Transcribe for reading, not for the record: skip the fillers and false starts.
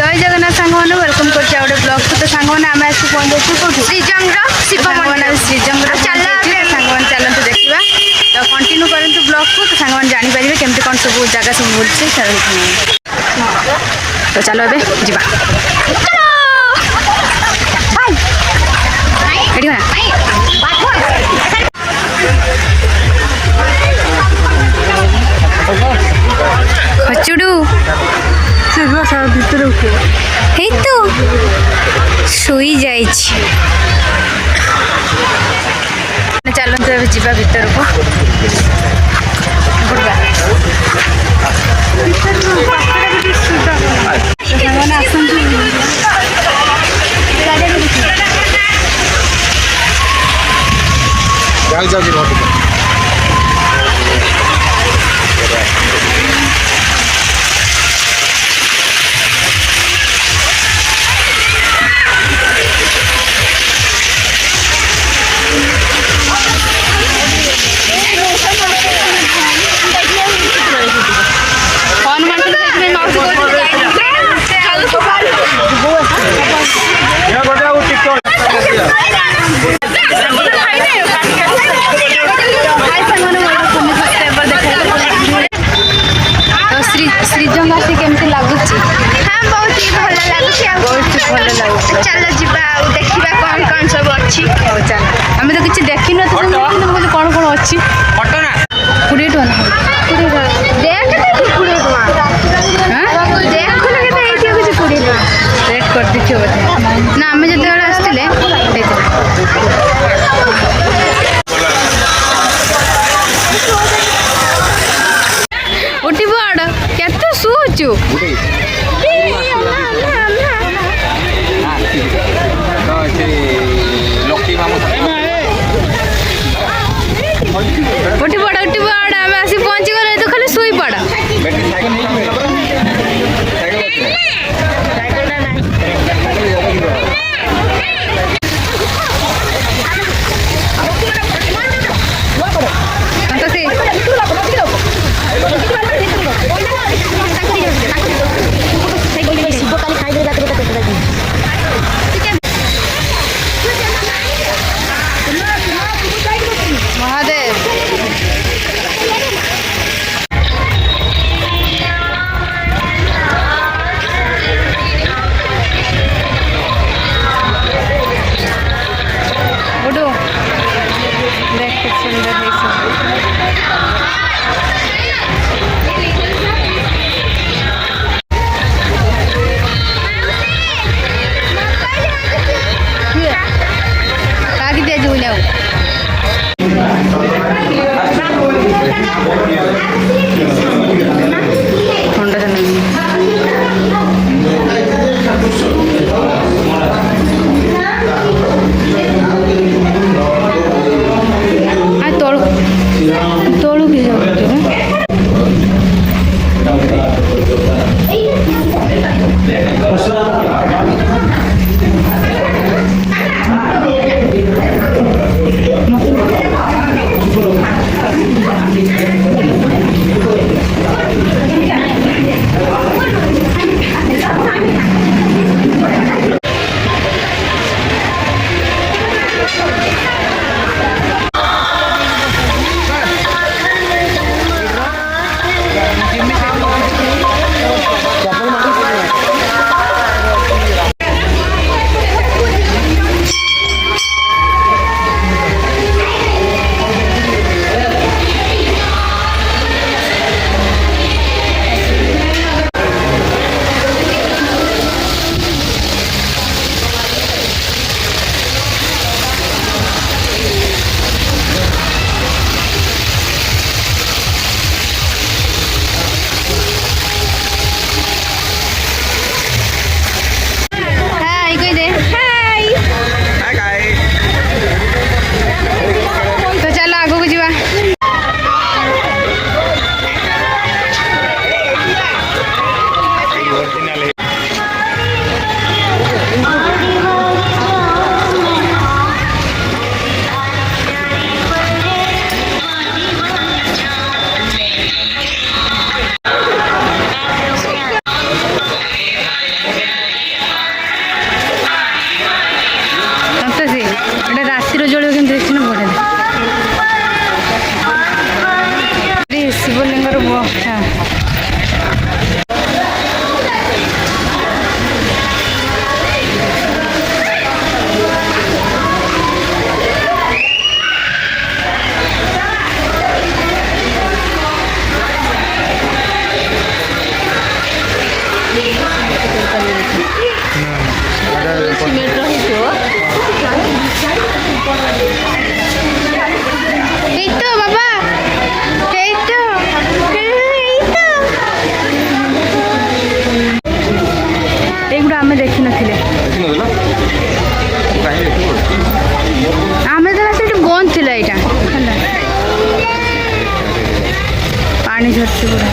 जय जगन्नाथ सांग मैंने वेलकम कर ब्लॉग को। तो सांग मैंने आम आस पहुंचू कौटी श्रीजंग शिव मंदिर श्रीजंग सांग मैंने चलते देखा तो कंटिन्यू करूँ ब्लॉग को। तो सांग मैंने जानीपर केमती कौन सब जगह सब बुलूचे तो चलो ए जा खचुडू भितर तो शुई जाए चलते जा भितर को श्रीजंग आसी केमती लगुच? हाँ बहुत ही भल लगुच बहुत भल लगुच। चल जा देखा कौन कौन सब अच्छी चल आम तो किसी देखी न कौन कौन अच्छी 20 टका देख रेट कर देखिए बोधे ना आम जो आसते उठी पड़ केते शुचु उठी पड़ आम आसी पहुंची गले तो खाली शुई पड़ ସିମେଣ୍ଟର ହେଇଥିବ। এই তো বাবা এই তো ଏଇଗୁଡ଼ା ଆମେ ଦେଖିନଥିଲେ। ଆମେ ତ ସେଠି ବନ୍ଦ ଥିଲା ଏଇଟା ହେଲା। ପାଣି ଝରୁଛି ପୁରା।